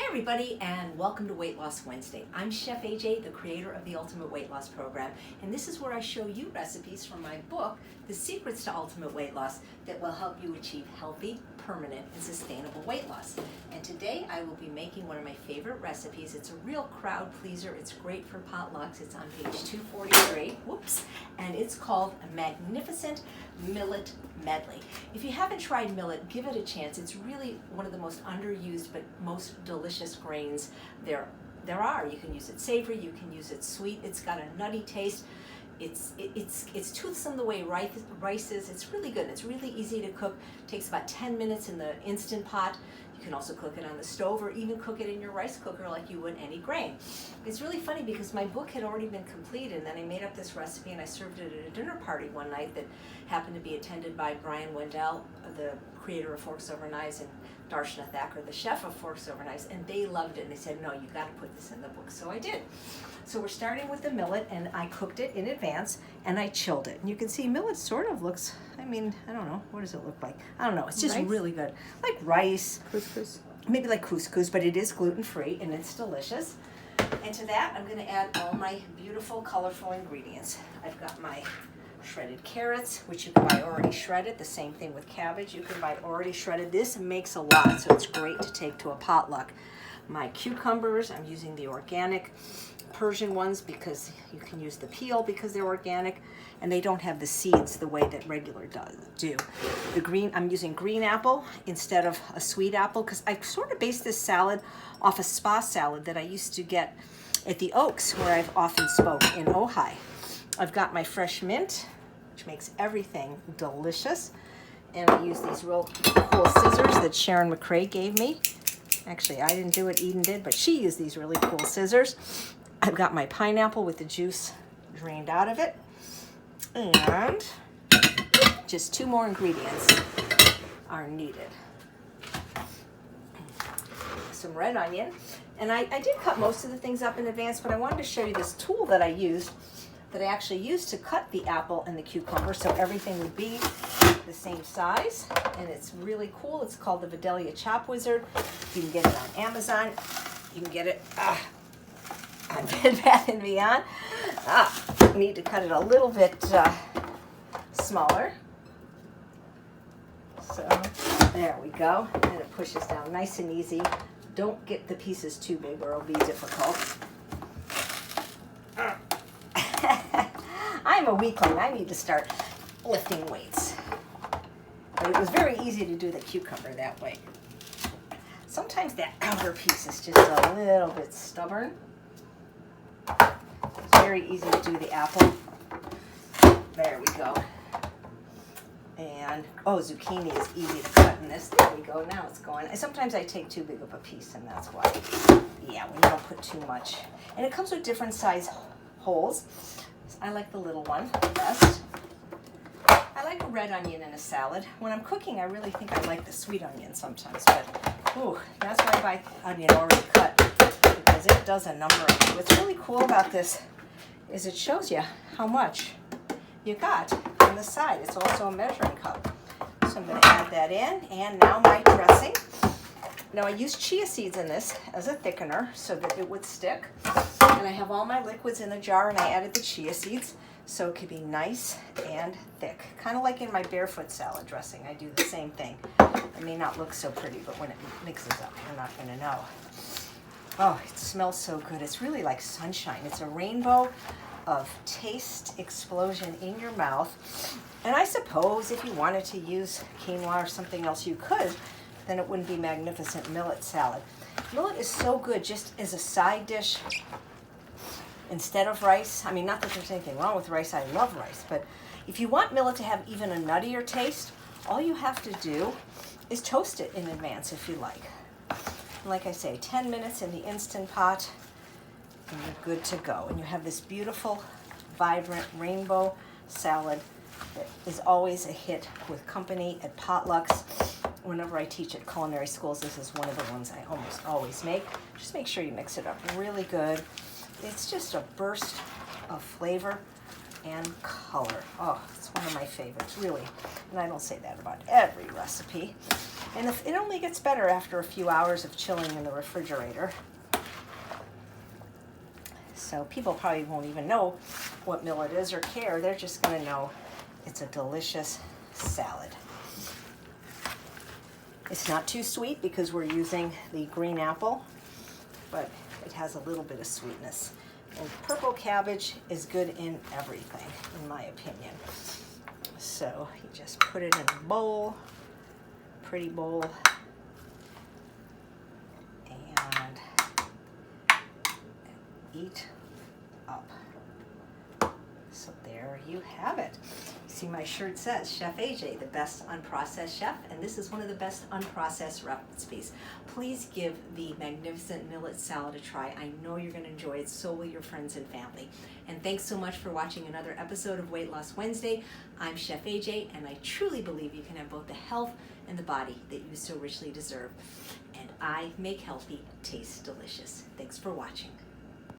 everybody, and welcome to Weight Loss Wednesday. I'm Chef AJ, the creator of the Ultimate Weight Loss Program, and this is where I show you recipes from my book, The Secrets to Ultimate Weight Loss, that will help you achieve healthy, permanent, and sustainable weight loss. And today I will be making one of my favorite recipes. It's a real crowd pleaser. It's great for potlucks. It's on page 243, and it's called a Magnificent Millet Medley. If you haven't tried millet, give it a chance. It's really one of the most underused but most delicious grains there are. You can use it savory, you can use it sweet. It's got a nutty taste. It's toothsome the way rice is. It's really good. It's really easy to cook. It takes about 10 minutes in the Instant Pot. You can also cook it on the stove or even cook it in your rice cooker like you would any grain. It's really funny because my book had already been completed, and then I made up this recipe and I served it at a dinner party one night that happened to be attended by Brian Wendell, the creator of Forks Over Knives, and Darshana Thacker, the chef of Forks Over Knives, and they loved it, and they said, no, you got to put this in the book. So I did. So we're starting with the millet, and I cooked it in advance, and I chilled it. And you can see millet sort of looks, I don't know, what does it look like? I don't know, it's just really good. Like rice. Couscous. Maybe like couscous, but it is gluten-free, and it's delicious. And to that, I'm going to add all my beautiful, colorful ingredients. I've got my shredded carrots, which you can buy already shredded. The same thing with cabbage. You can buy already shredded. This makes a lot, so it's great to take to a potluck. My cucumbers, I'm using the organic Persian ones because you can use the peel because they're organic, and they don't have the seeds the way that regular do. The green, I'm using green apple instead of a sweet apple because I sort of based this salad off a spa salad that I used to get at the Oaks, where I've often spoke in Ojai. I've got my fresh mint, which makes everything delicious. And I use these real cool scissors that Sharon McRae gave me. Actually, I didn't do it, Eden did, but she used these really cool scissors. I've got my pineapple with the juice drained out of it. And just 2 more ingredients are needed. Some red onion. And I did cut most of the things up in advance, but I wanted to show you this tool that I used, that I actually used to cut the apple and the cucumber so everything would be the same size. And it's really cool. It's called the Vidalia Chop Wizard. You can get it on Amazon. You can get it on Bed Bath & Beyond. I need to cut it a little bit smaller. So there we go. And it pushes down nice and easy. Don't get the pieces too big or it'll be difficult. I'm a weakling. I need to start lifting weights. But it was very easy to do the cucumber that way. Sometimes that outer piece is just a little bit stubborn. It's very easy to do the apple. There we go. And, zucchini is easy to cut in this. There we go. Now it's going. Sometimes I take too big of a piece, and that's why. Yeah, we don't put too much. And it comes with different size holes. I like the little one best. I like a red onion in a salad. When I'm cooking, I really think I like the sweet onion sometimes, but that's why I buy onion already cut, because it does a number of things. What's really cool about this is it shows you how much you got on the side. It's also a measuring cup. So I'm going to add that in, and now my dressing. Now I used chia seeds in this as a thickener so that it would stick. And I have all my liquids in the jar, and I added the chia seeds so it could be nice and thick. Kind of like in my barefoot salad dressing. I do the same thing. It may not look so pretty, but when it mixes up, you're not going to know. Oh, it smells so good. It's really like sunshine. It's a rainbow of taste explosion in your mouth. And I suppose if you wanted to use quinoa or something else, you could. Then it wouldn't be magnificent millet salad. Millet is so good just as a side dish instead of rice. I mean, not that there's anything wrong with rice. I love rice. But if you want millet to have even a nuttier taste, all you have to do is toast it in advance if you like. And like I say, 10 minutes in the Instant Pot, and you're good to go. And you have this beautiful, vibrant rainbow salad that is always a hit with company at potlucks. Whenever I teach at culinary schools, this is one of the ones I almost always make. Just make sure you mix it up really good. It's just a burst of flavor and color. Oh, it's one of my favorites, really. And I don't say that about every recipe. And it only gets better after a few hours of chilling in the refrigerator. So people probably won't even know what millet is or care. They're just going to know it's a delicious salad. It's not too sweet because we're using the green apple, but it has a little bit of sweetness. And purple cabbage is good in everything, in my opinion. So you just put it in a bowl, pretty bowl, and eat up. So there you have it. See, my shirt says Chef AJ, the best unprocessed chef, and this is one of the best unprocessed recipes. Please give the magnificent millet salad a try. I know you're going to enjoy it, so will your friends and family. And thanks so much for watching another episode of Weight Loss Wednesday. I'm Chef AJ, and I truly believe you can have both the health and the body that you so richly deserve. And I make healthy taste delicious. Thanks for watching.